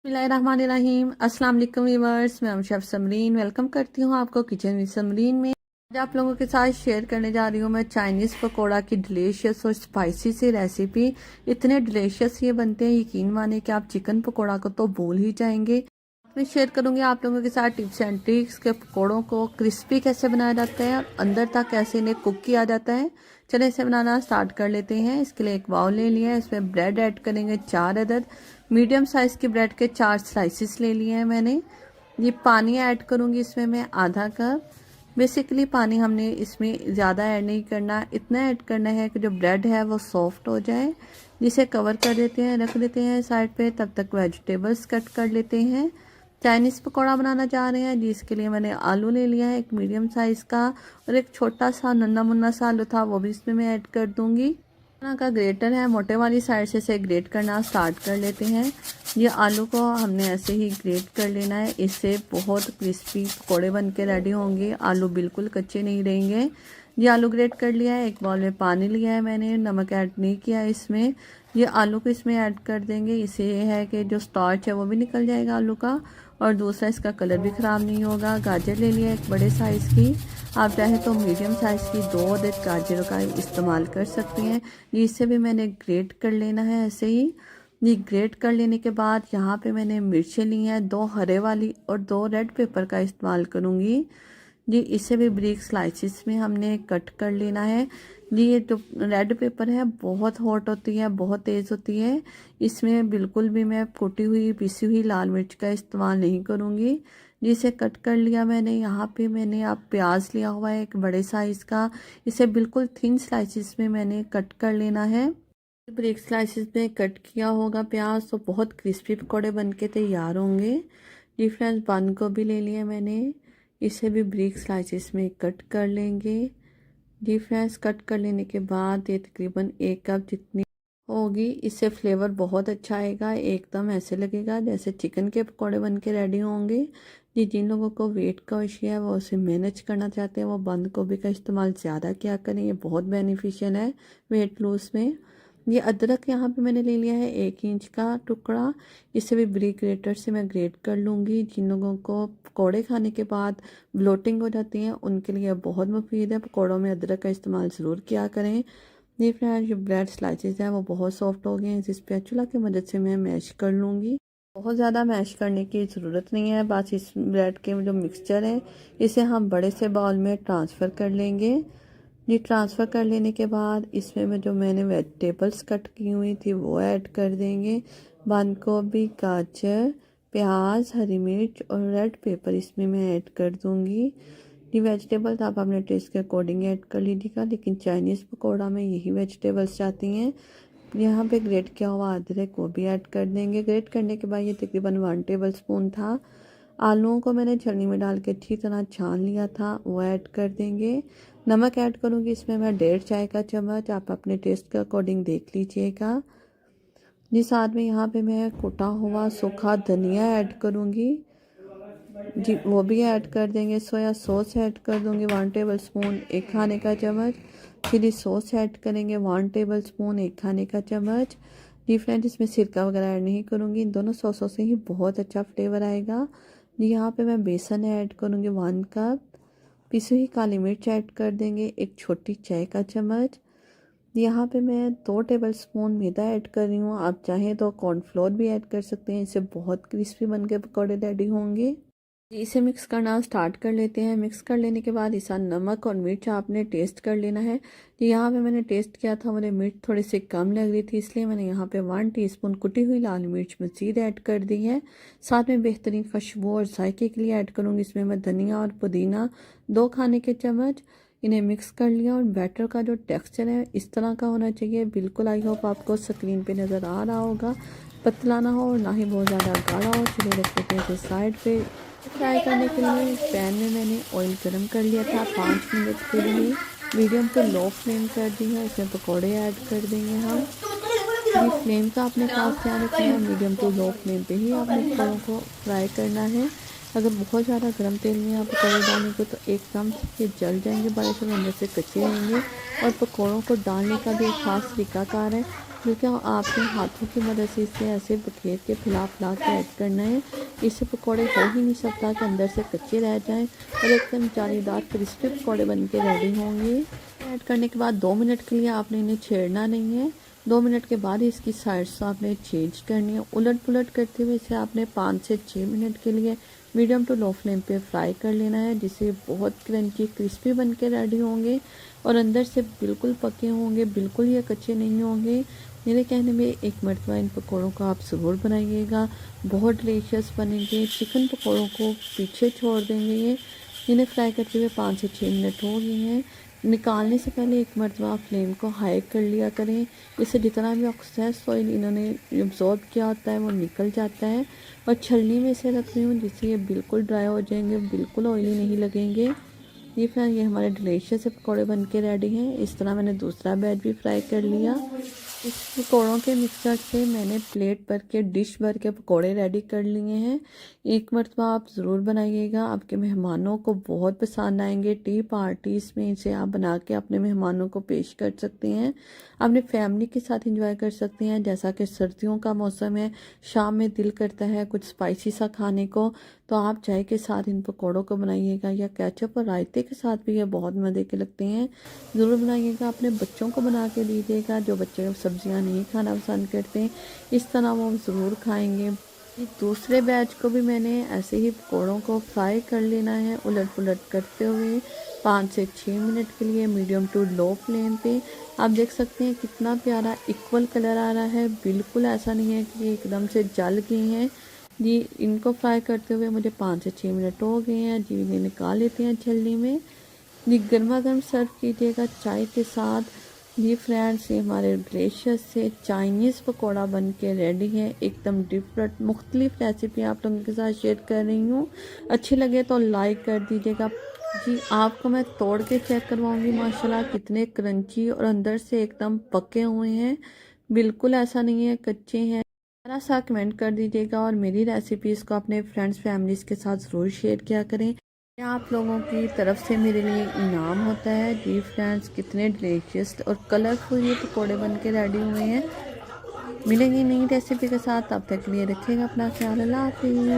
बिस्मिल्लाहिर्रहमानिर्रहीम। अस्सलाम वालेकुम व्यूअर्स, मैं शेफ समरीन वेलकम करती हूँ आपको किचन विद समरीन में। आज आप लोगों के साथ शेयर करने जा रही हूँ मैं चाइनीज़ पकोड़ा की डिलीशियस और स्पाइसी सी रेसिपी। इतने डिलीशियस ये बनते हैं, यकीन माने कि आप चिकन पकोड़ा को तो भूल ही जाएंगे। मैं शेयर करूँगी आप लोगों के साथ टिप्स एंड ट्रिक्स के पकोड़ों को क्रिस्पी कैसे बनाया जाता है और अंदर तक कैसे इन्हें कुक किया जाता है। चलिए इसे बनाना स्टार्ट कर लेते हैं। इसके लिए एक बाउल ले लिया है, इसमें ब्रेड ऐड करेंगे 4 अदद। मीडियम साइज़ की ब्रेड के 4 स्लाइसिस ले लिए हैं मैंने। ये पानी ऐड करूँगी इसमें मैं आधा कप। बेसिकली पानी हमने इसमें ज़्यादा ऐड नहीं करना, इतना ऐड करना है कि जो ब्रेड है वो सॉफ्ट हो जाए। जिसे कवर कर देते हैं, रख देते हैं साइड पे। तब तक वेजिटेबल्स कट कर लेते हैं। चाइनीज़ पकौड़ा बनाना चाह रहे हैं जिसके लिए मैंने आलू ले लिया है एक मीडियम साइज़ का, और एक छोटा सा नन्ना मुन्ना सा आलू था वो भी इसमें मैं ऐड कर दूंगी। का ग्रेटर है, मोटे वाली साइड से इसे ग्रेट करना स्टार्ट कर लेते हैं। ये आलू को हमने ऐसे ही ग्रेट कर लेना है, इससे बहुत क्रिस्पी पकौड़े बन के रेडी होंगे, आलू बिल्कुल कच्चे नहीं रहेंगे। ये आलू ग्रेट कर लिया है। एक बाउल में पानी लिया है मैंने, नमक ऐड नहीं किया है इसमें। ये आलू को इसमें ऐड कर देंगे, इससे ये है कि जो स्टार्च है वो भी निकल जाएगा आलू का, और दूसरा इसका कलर भी ख़राब नहीं होगा। गाजर ले लिया एक बड़े साइज़ की, आप चाहे तो मीडियम साइज़ की 2 अदद गाजरों का इस्तेमाल कर सकती हैं। इसे भी मैंने ग्रेट कर लेना है ऐसे ही। ये ग्रेट कर लेने के बाद यहाँ पे मैंने मिर्चें ली हैं, 2 हरे वाली और 2 रेड पेपर का इस्तेमाल करूँगी जी। इसे भी ब्रीक स्लाइसिस में हमने कट कर लेना है जी। ये जो रेड पेपर है बहुत हॉट होती है, बहुत तेज़ होती है, इसमें बिल्कुल भी मैं कुटी हुई पिसी हुई लाल मिर्च का इस्तेमाल नहीं करूँगी। जिसे कट कर लिया मैंने। यहाँ पे मैंने आप प्याज लिया हुआ है एक बड़े साइज़ का, इसे बिल्कुल थिन स्लाइसिस में मैंने कट कर लेना है। ब्रेक स्लाइसिस में कट किया होगा प्याज तो बहुत क्रिस्पी पकौड़े बन के तैयार होंगे जी। फ्रेंड्स, बंद गोभी ले लिया मैंने, इसे भी ब्रेक स्लाइसिस में कट कर लेंगे जी। फ्रेंड्स, कट कर लेने के बाद ये तकरीबन 1 कप जितनी होगी, इससे फ्लेवर बहुत अच्छा आएगा। एकदम ऐसे लगेगा जैसे चिकन के पकौड़े बन के रेडी होंगे जी। जिन लोगों को वेट का इशू है वो उसे मैनेज करना चाहते हैं वो बंद गोभी का इस्तेमाल ज़्यादा क्या करें, ये बहुत बेनिफिशियल है वेट लूज में। ये अदरक यहाँ पे मैंने ले लिया है 1 इंच का टुकड़ा, इसे भी ब्रिक ग्रेटर से मैं ग्रेट कर लूँगी। जिन लोगों को पकौड़े खाने के बाद ब्लोटिंग हो जाती है उनके लिए बहुत मुफीद है, पकौड़ों में अदरक का इस्तेमाल ज़रूर किया करें। ये फ्रेंड्स, जो ब्रेड स्लाइसेस हैं वो बहुत सॉफ्ट हो गए हैं, इस स्पैचुला की मदद से मैं मैश कर लूँगी। बहुत ज़्यादा मैश करने की ज़रूरत नहीं है, बस इस ब्रेड के जो मिक्सचर है इसे हम बड़े से बाउल में ट्रांसफ़र कर लेंगे। ये ट्रांसफ़र कर लेने के बाद इसमें जो मैंने वेजिटेबल्स कट की हुई थी वो ऐड कर देंगे। बंद गोभी, गाजर, प्याज, हरी मिर्च और रेड पेपर इसमें मैं ऐड कर दूँगी। ये वेजिटेबल्स आप अपने टेस्ट के अकॉर्डिंग ऐड कर लीजिएगा, लेकिन चाइनीज़ पकौड़ा में यही वेजिटेबल्स चाहती हैं। यहाँ पे ग्रेट किया हुआ अदरक वो भी ऐड कर देंगे। ग्रेट करने के बाद ये तकरीबन 1 टेबल स्पून था। आलूओं को मैंने छलनी में डाल के अच्छी तरह छान लिया था, वो ऐड कर देंगे। नमक ऐड करूँगी इसमें मैं 1.5 चाय का चम्मच, आप अपने टेस्ट के अकॉर्डिंग देख लीजिएगा जी। साथ में यहाँ पे मैं कुटा हुआ सूखा धनिया ऐड करूँगी जी, वो भी ऐड कर देंगे। सोया सॉस ऐड कर दूँगी 1 टेबल स्पून 1 खाने का चम्मच। चिली सॉस ऐड करेंगे 1 टेबल स्पून 1 खाने का चम्मच जी। फ्रेंड्स, इसमें सिरका वगैरह ऐड नहीं करूँगी, इन दोनों सॉसों से ही बहुत अच्छा फ्लेवर आएगा जी। यहाँ पे मैं बेसन ऐड करूँगी 1 कप। पिसी हुई काली मिर्च ऐड कर देंगे 1 छोटी चाय का चम्मच। यहाँ पे मैं 2 टेबल स्पून मैदा ऐड कर रही हूँ, आप चाहें तो कॉर्नफ्लोर भी ऐड कर सकते हैं, इससे बहुत क्रिस्पी बन के पकौड़े रेडी होंगे। इसे मिक्स करना स्टार्ट कर लेते हैं। मिक्स कर लेने के बाद इस नमक और मिर्च आपने टेस्ट कर लेना है। तो यहाँ पे मैंने टेस्ट किया था, मुझे मिर्च थोड़ी सी कम लग रही थी, इसलिए मैंने यहाँ पे 1 टीस्पून कुटी हुई लाल मिर्च मज़ीद ऐड कर दी है। साथ में बेहतरीन खुशबू और जायके के लिए ऐड करूँगी इसमें मैं धनिया और पुदीना 2 खाने के चम्मच। इन्हें मिक्स कर लिया और बैटर का जो टेक्स्चर है इस तरह का होना चाहिए बिल्कुल। आई होप आपको स्क्रीन पे नज़र आ रहा होगा, पतला ना हो और ना ही बहुत ज़्यादा गाढ़ा हो। चलिए रख देते हैं साइड पे। फ्राई करने के लिए पैन में मैंने ऑयल गरम कर लिया था 5 मिनट के लिए, मीडियम टू लो फ्लेम कर दी है। इसमें पकौड़े ऐड कर देंगे हम जी। फ्लेम का अपने खास ध्यान रखना है, मीडियम टू लो फ्लेम पे ही आपने पकौड़ों को फ्राई करना है। अगर बहुत ज़्यादा गर्म तेल में आप पकौड़े डालेंगे तो एकदम से जल जाएंगे, बड़े से अंदर से कच्चे रहेंगे। और पकौड़ों को डालने का भी एक खास तरीकाकार है, बल्कि आपने हाथों की मदद से इसे ऐसे बखेर के फैला के ऐड करना है। इससे पकौड़े हो ही नहीं सकता कि अंदर से कच्चे रह जाएं और एकदम जालीदार क्रिस्पी पकौड़े बन के रेडी होंगे। ऐड करने के बाद 2 मिनट के लिए आपने इन्हें छेड़ना नहीं है। 2 मिनट के बाद इसकी साइड्स आपने चेंज करनी है। उलट पुलट करते हुए इसे आपने 5 से 6 मिनट के लिए मीडियम टू लो फ्लेम पे फ्राई कर लेना है, जिससे बहुत क्रंची क्रिस्पी बन के रेडी होंगे और अंदर से बिल्कुल पके होंगे, बिल्कुल ये कच्चे नहीं होंगे। मेरे कहने में एक मरतबा इन पकौड़ों को आप ज़रूर बनाइएगा, बहुत डिलीशियस बनेंगे। चिकन पकौड़ों को पीछे छोड़ देंगे ये। इन्हें फ्राई करते हुए 5 से 6 मिनट हो गए हैं। निकालने से पहले एक मरतबा फ्लेम को हाई कर लिया करें, इससे जितना भी एक्सेस ऑयल इन्होंने एब्जॉर्ब किया होता है वो निकल जाता है। और छलनी में इसे रख रही हूँ जिससे ये बिल्कुल ड्राई हो जाएंगे, बिल्कुल ऑयली नहीं लगेंगे। ये फ्रेंड, ये हमारे डिलीशियस से पकौड़े बन के रेडी हैं। इस तरह मैंने दूसरा बैच भी फ्राई कर लिया। इस पकौड़ों के मिक्सचर से मैंने प्लेट भर के डिश भर के पकौड़े रेडी कर लिए हैं। एक मरतबा आप ज़रूर बनाइएगा, आपके मेहमानों को बहुत पसंद आएंगे। टी पार्टीज़ में इसे आप बना के अपने मेहमानों को पेश कर सकते हैं, अपने फैमिली के साथ एंजॉय कर सकते हैं। जैसा कि सर्दियों का मौसम है, शाम में दिल करता है कुछ स्पाइसी सा खाने को, तो आप चाय के साथ इन पकौड़ों को बनाइएगा या केचप और रायते के साथ भी ये बहुत मज़े के लगते हैं। ज़रूर बनाइएगा, अपने बच्चों को बना के दीजिएगा। जो बच्चे सब्जियां नहीं खाना पसंद करते, इस तरह वो ज़रूर खाएंगे। दूसरे बैच को भी मैंने ऐसे ही पकौड़ों को फ्राई कर लेना है, उलट पुलट करते हुए 5 से 6 मिनट के लिए मीडियम टू लो फ्लेम पे। आप देख सकते हैं कितना प्यारा इक्वल कलर आ रहा है, बिल्कुल ऐसा नहीं है कि एकदम से जल गए हैं जी। इनको फ्राई करते हुए मुझे 5 से 6 मिनट हो गए हैं जी। इन्हें निकाल लेते हैं छलनी में जी। गर्मा गर्म सर्व कीजिएगा चाय के साथ जी। फ्रेंड्स, ये हमारे डिलीशियस से चाइनीज़ पकौड़ा बन के रेडी है। एकदम डिफरेंट मुख्तलिफ रेसिपी आप लोगों के साथ शेयर कर रही हूँ। अच्छी लगे तो लाइक कर दीजिएगा जी। आपको मैं तोड़ के चेक करवाऊंगी, माशाल्लाह कितने क्रंची और अंदर से एकदम पके हुए हैं, बिल्कुल ऐसा नहीं है कच्चे हैं। ज़रा सा कमेंट कर दीजिएगा और मेरी रेसिपीज़ को अपने फ्रेंड्स फैमिलीज़ के साथ ज़रूर शेयर किया करें। आप लोगों की तरफ से मेरे लिए इनाम होता है जी। फ्रेंड्स, कितने डिलीशियस और कलरफुल ये पकौड़े बन के रेडी हुए हैं। मिलेंगे नई रेसिपी के साथ, तब तक के लिए रखिएगा अपना ख्याल। अल्लाह हाफिज़।